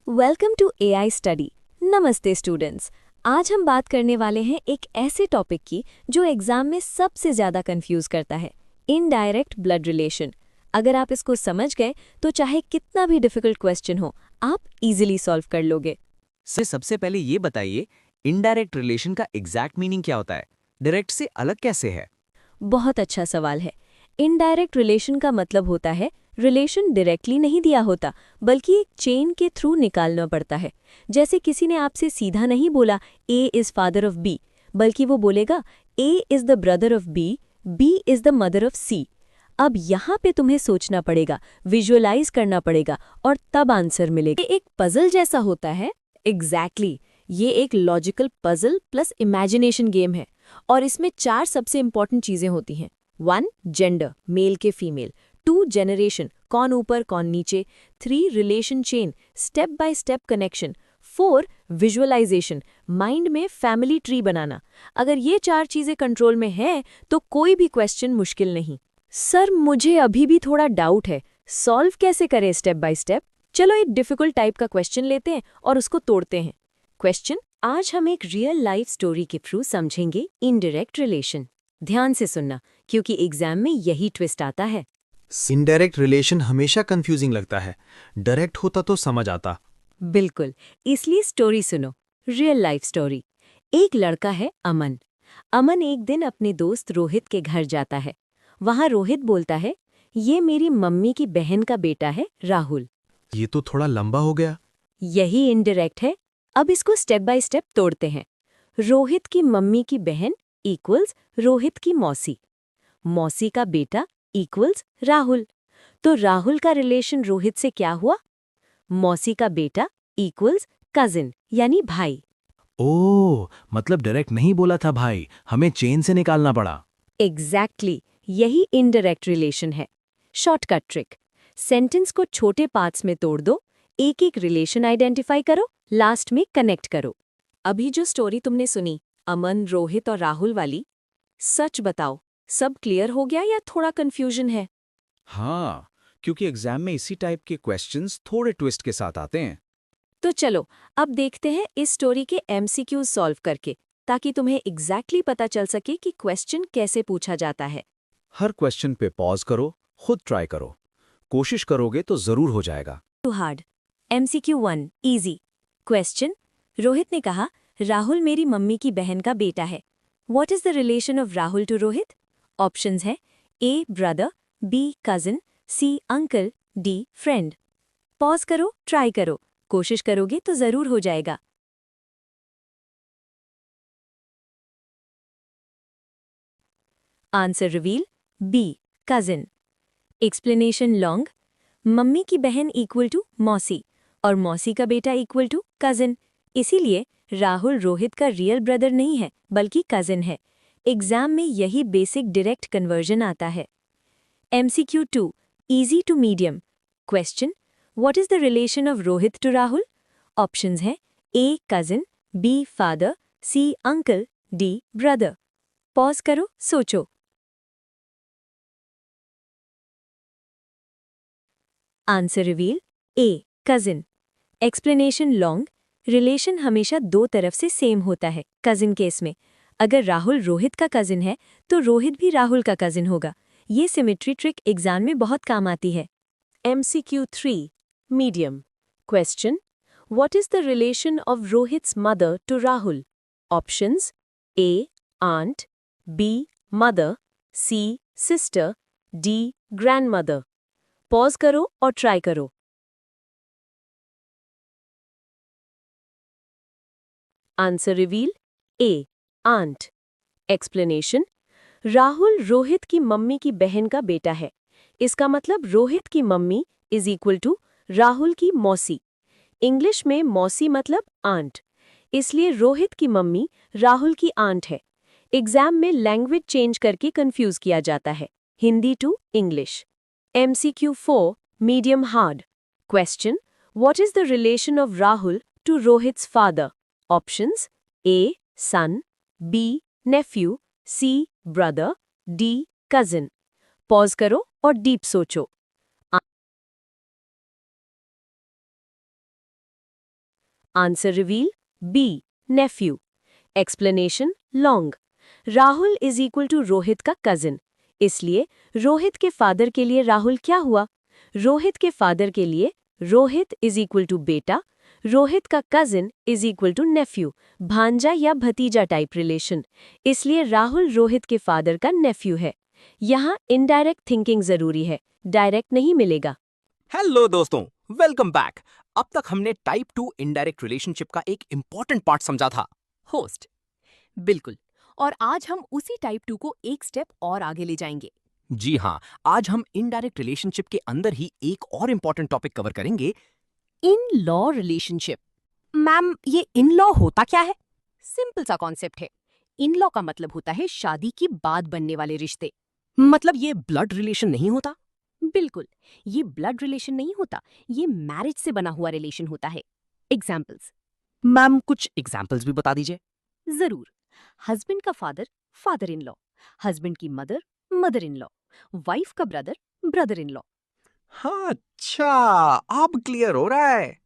Welcome to AI study. नमस्ते students. आज हम बात करने वाले हैं एक ऐसे टॉपिक की जो एग्जाम में सबसे ज़्यादा कंफ्यूज करता है, इनडायरेक्ट ब्लड रिलेशन। अगर आप इसको समझ गए तो चाहे कितना भी डिफिकल्ट क्वेश्चन हो, आप इजीली सॉल्व कर लोगे। सबसे पहले ये बताइए, इनडायरेक्ट रिलेशन का एग्जैक्ट मीनिंग क्या होता है? डायरेक्ट से अलग कैसे है? बहुत अच्छा सवाल है। इनडायरेक्ट रिलेशन का मतलब होता है रिलेशन डायरेक्टली नहीं दिया होता, बल्कि एक चेन के थ्रू निकालना पड़ता है। जैसे किसी ने आपसे सीधा नहीं बोला A is father of B, बल्कि वो बोलेगा A is the brother of B, B is the mother of C. अब यहाँ पे तुम्हें सोचना पड़ेगा, विजुअलाइज करना पड़ेगा और तब आंसर मिलेगा। ये एक पजल जैसा होता है। एग्जैक्टली ये एक logical puzzle plus imagination game है। और इसमें 4 सबसे इंपॉर्टेंट चीजें होती हैं। 1 जेंडर, मेल के फीमेल। 2 जेनरेशन, कौन ऊपर कौन नीचे। 3 relation chain, step by step connection. 4 visualisation, mind में फैमिली ट्री बनाना। अगर ये 4 चीजें कंट्रोल में हैं तो कोई भी क्वेश्चन मुश्किल नहीं। सर मुझे अभी भी थोड़ा डाउट है, सॉल्व कैसे करें स्टेप बाय स्टेप? चलो एक डिफिकल्ट टाइप का क्वेश्चन लेते हैं और उसको तोड़ते हैं। क्वेश्चन, आज हम एक रियल लाइफ स्टोरी के थ्रू समझेंगे इनडायरेक्ट रिलेशन। ध्यान से सुनना, क्योंकि एग्जाम में यही ट्विस्ट आता है। इनडायरेक्ट रिलेशन हमेशा कंफ्यूजिंग लगता है, डायरेक्ट होता तो समझ आता। बिल्कुल, इसलिए स्टोरी सुनो। Real life story. एक लड़का है अमन। अमन एक दिन अपने दोस्त रोहित के घर जाता है। वहां रोहित बोलता है, ये मेरी मम्मी की बहन का बेटा है राहुल। ये तो थोड़ा लंबा हो गया। यही इनडायरेक्ट है। अब इसको स्टेप बाय स्टेप तोड़ते हैं। रोहित की मम्मी की बहन इक्वल्स रोहित की मौसी। मौसी का बेटा इक्वल्स राहुल। तो राहुल का रिलेशन रोहित से क्या हुआ? मौसी का बेटा इक्वल्स कजिन यानी भाई। ओह, मतलब डायरेक्ट नहीं बोला था भाई, हमें चेन से निकालना पड़ा। एग्जैक्टली यही इनडायरेक्ट रिलेशन है। शॉर्टकट ट्रिक, सेंटेंस को छोटे पार्ट्स में तोड़ दो, एक एक रिलेशन आइडेंटिफाई करो, लास्ट में कनेक्ट करो। अभी जो स्टोरी तुमने सुनी, अमन, रोहित और राहुल वाली, सच बताओ, सब क्लियर हो गया या थोड़ा कंफ्यूजन है? हाँ, क्योंकि एग्जाम में इसी टाइप के क्वेश्चंस थोड़े ट्विस्ट के साथ आते हैं। तो चलो अब देखते हैं इस स्टोरी के एमसीक्यूज सॉल्व करके, ताकि तुम्हें एग्जैक्टली पता चल सके कि क्वेश्चन कैसे पूछा जाता है। हर क्वेश्चन पे पॉज करो, खुद ट्राई करो। कोशिश करोगे तो जरूर हो जाएगा। Too hard. MCQ 1 easy question. Rohit ने कहा, राहुल मेरी मम्मी की बहन का बेटा है। What is the relation of Rahul to Rohit? Options हैं A brother, B cousin, C uncle, D friend. Pause करो, ट्राई करो, कोशिश करोगे तो जरूर हो जाएगा। Answer reveal, B cousin. Explanation long. Mummy की बहन इक्वल टू मौसी और मौसी का बेटा इक्वल टू कजिन, इसीलिए राहुल रोहित का रियल ब्रदर नहीं है बल्कि कजिन है। एग्जाम में यही बेसिक डायरेक्ट कन्वर्जन आता है। MCQ 2 easy to medium question. What is the relation of Rohit to Rahul? Options हैं A cousin, B father, C uncle, D brother. Pause करो, सोचो। Answer reveal, A cousin. Explanation long. रिलेशन हमेशा दो तरफ से सेम होता है। कजिन केस में अगर राहुल रोहित का कजिन है तो रोहित भी राहुल का कजिन होगा। ये सिमेट्री ट्रिक एग्जाम में बहुत काम आती है। MCQ 3 medium question. What is the relation of Rohit's mother to Rahul? Options A aunt, B mother, C sister, D grandmother. Pause करो और ट्राई करो। Answer reveal, A aunt. Explanation. Rahul Rohit की मम्मी की बहन का बेटा है। इसका मतलब रोहित की mummy is equal to Rahul की मौसी। इंग्लिश में मौसी मतलब आंट, इसलिए रोहित की मम्मी राहुल की आंट है। एग्जाम में लैंग्वेज चेंज करके कंफ्यूज किया जाता है, Hindi to English. MCQ 4 medium hard question. What is the relation of Rahul to Rohit's father? Options A son, B nephew, C brother, D cousin. Pause करो और डीप सोचो। Answer reveal B nephew. Explanation long. Rahul is equal to Rohit का cousin, इसलिए रोहित के father के लिए राहुल क्या हुआ? रोहित के फादर के लिए रोहित इज इक्वल टू बेटा, रोहित का cousin is equal to nephew, भांजा या भतीजा टाइप रिलेशन, इसलिए राहुल रोहित के फादर का नेफ्यू है। यहाँ इनडायरेक्ट थिंकिंग जरूरी है, डायरेक्ट नहीं मिलेगा। हेलो दोस्तों, वेलकम बैक। अब तक हमने टाइप 2 इनडायरेक्ट रिलेशनशिप का एक इंपॉर्टेंट पार्ट समझा था, होस्ट। बिल्कुल, और आज हम उसी टाइप 2 को एक स्टेप और आगे ले जाएंगे। जी हाँ, आज हम इनडायरेक्ट रिलेशनशिप के अंदर ही एक और इंपॉर्टेंट टॉपिक कवर करेंगे, इन लॉ रिलेशनशिप। मैम, ये इन लॉ होता क्या है? सिंपल सा कॉन्सेप्ट है। इन लॉ का मतलब होता है शादी के बाद बनने वाले रिश्ते। मतलब ये ब्लड रिलेशन नहीं होता? बिल्कुल, ये ब्लड रिलेशन नहीं होता, ये मैरिज से बना हुआ रिलेशन होता है। एग्जाम्पल्स? मैम, कुछ एग्जाम्पल्स भी बता दीजिए। जरूर। हस्बैंड का father, father in law. Husband की mother, mother in law. Wife का ब्रदर, ब्रदर इन लॉ। हाँ, अच्छा, अब क्लियर हो रहा है।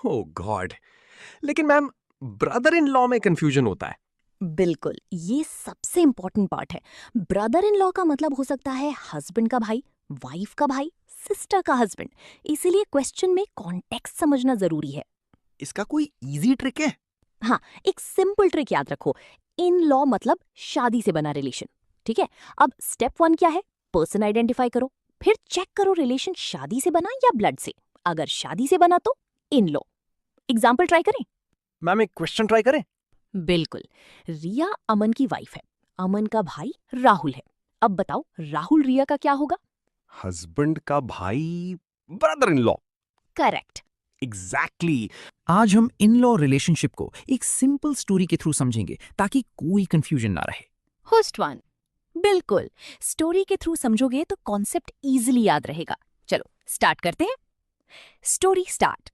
ओह गॉड, लेकिन मैम, ब्रदर इन लॉ में कंफ्यूजन होता है। बिल्कुल, ये सबसे इंपॉर्टेंट पार्ट है। ब्रदर इन लॉ का मतलब हो सकता है हस्बैंड का भाई, वाइफ का भाई, सिस्टर का हस्बैंड। इसीलिए क्वेश्चन में कॉन्टेक्स्ट समझना जरूरी है। इसका कोई इजी ट्रिक है? हाँ, एक सिंपल ट्रिक याद रखो। इन लॉ मतलब शादी से बना रिलेशन, ठीक है? अब स्टेप 1 क्या है? पर्सन आइडेंटिफाई करो, फिर चेक करो रिलेशन शादी से बना या ब्लड से। अगर शादी से बना तो इन लॉ। एग्जाम्पल ट्राई करें? मैम, एक क्वेश्चन ट्राई करें। बिल्कुल। रिया अमन की वाइफ है, अमन का भाई राहुल है। अब बताओ राहुल रिया का क्या होगा? हस्बैंड का भाई, brother in law. Correct. Exactly. आज हम इन लॉ रिलेशनशिप को एक सिंपल स्टोरी के थ्रू समझेंगे ताकि कोई कंफ्यूजन ना रहे। होस्ट 1। बिल्कुल, स्टोरी के थ्रू समझोगे तो कॉन्सेप्ट इजीली याद रहेगा। चलो स्टार्ट करते हैं। Story start.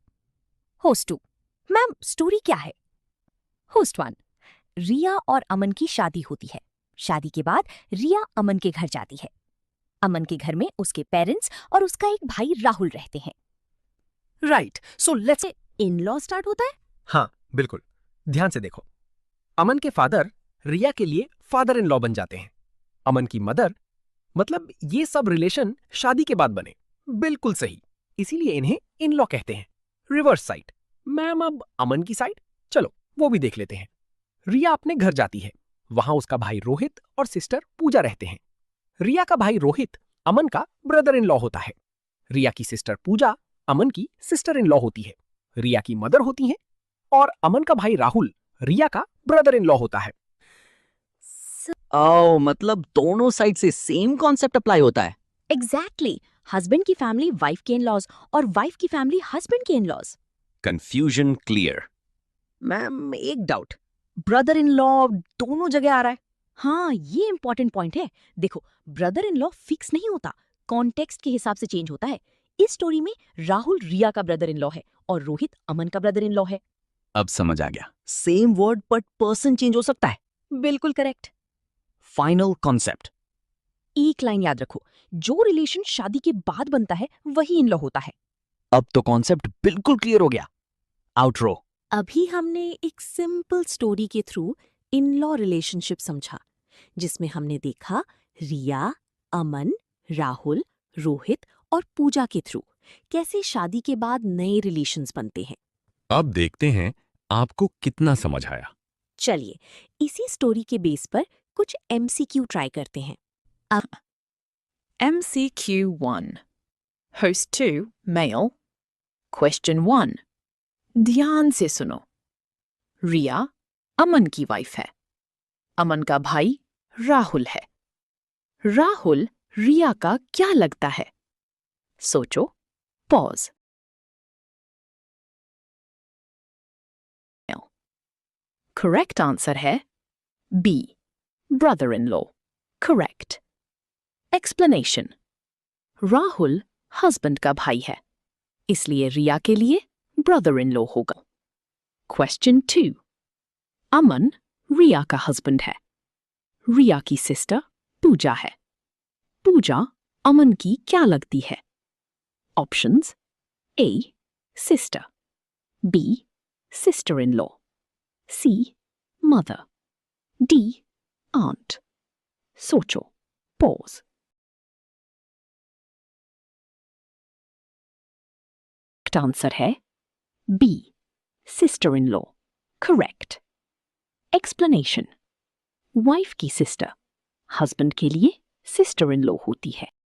Host 2। Ma'am, story क्या है? होस्ट 1। रिया और अमन की शादी होती है। शादी के बाद रिया अमन के घर जाती है। अमन के घर में उसके पेरेंट्स और उसका एक भाई राहुल रहते हैं। Right, so let's. In law start होता है। हाँ बिल्कुल, ध्यान से देखो। अमन के फादर रिया के लिए फादर इन लॉ बन जाते हैं। अमन की मदर, मतलब ये सब रिलेशन शादी के बाद बने। बिल्कुल सही, इसीलिए इन्हें इन लॉ कहते हैं। Reverse side. मैम, अब अमन की साइड, चलो वो भी देख लेते हैं। रिया अपने घर जाती है, वहां उसका भाई रोहित और सिस्टर पूजा रहते हैं। रिया का भाई रोहित अमन का ब्रदर इन लॉ होता है। रिया की सिस्टर पूजा अमन की सिस्टर इन लॉ होती है। रिया की मदर होती हैं, और अमन का भाई राहुल रिया का ब्रदर इन लॉ होता है। मतलब दोनों साइड से सेम कॉन्सेप्ट अप्लाई होता है। एग्जैक्टली। हस्बैंड की फैमिली वाइफ के इन लॉज और वाइफ की फैमिली हस्बैंड के in laws. Confusion clear. Ma'am, एक डाउट, ब्रदर इन लॉ दोनों जगह आ रहा है। हाँ, ये इंपॉर्टेंट पॉइंट है। देखो, ब्रदर इन लॉ फिक्स नहीं होता, कॉन्टेक्स्ट के हिसाब से चेंज होता है। इस स्टोरी में राहुल रिया का ब्रदर इन लॉ है और रोहित अमन का ब्रदर इन लॉ है। अब समझ आ गया। Same word but person change हो सकता है। बिल्कुल करेक्ट। Final concept. एक लाइन याद रखो, जो रिलेशन शादी के बाद बनता है वही इन लॉ होता है। अब तो कॉन्सेप्ट बिल्कुल क्लियर हो गया। आउटरो। अभी हमने एक सिंपल स्टोरी के थ्रू इन लॉ रिलेशनशिप समझा, जिसमें हमने देखा रिया, अमन, राहुल, रोहित और पूजा के थ्रू कैसे शादी के बाद नए रिलेशंस बनते हैं। अब देखते हैं आपको कितना समझ आया। चलिए इसी स्टोरी के बेस पर कुछ MCQ ट्राई करते हैं। MCQ 1. Host 2, male. Question 1. ध्यान से सुनो। रिया अमन की वाइफ है। अमन का भाई राहुल है। राहुल रिया का क्या लगता है? सोचो, पॉज। करेक्ट आंसर है B. Brother-in-law. Correct. Explanation. Rahul husband का भाई है, इसलिए रिया के लिए brother-in-law होगा। Question 2. अमन रिया का हस्बैंड है। रिया की सिस्टर पूजा है। पूजा अमन की क्या लगती है? Options: A. Sister, B. sister in law. C. mother. D. aunt. सोचो. Pause. Correct answer है B. sister in law. Correct. Explanation. Wife की सिस्टर हस्बैंड के लिए सिस्टर इन लॉ होती है.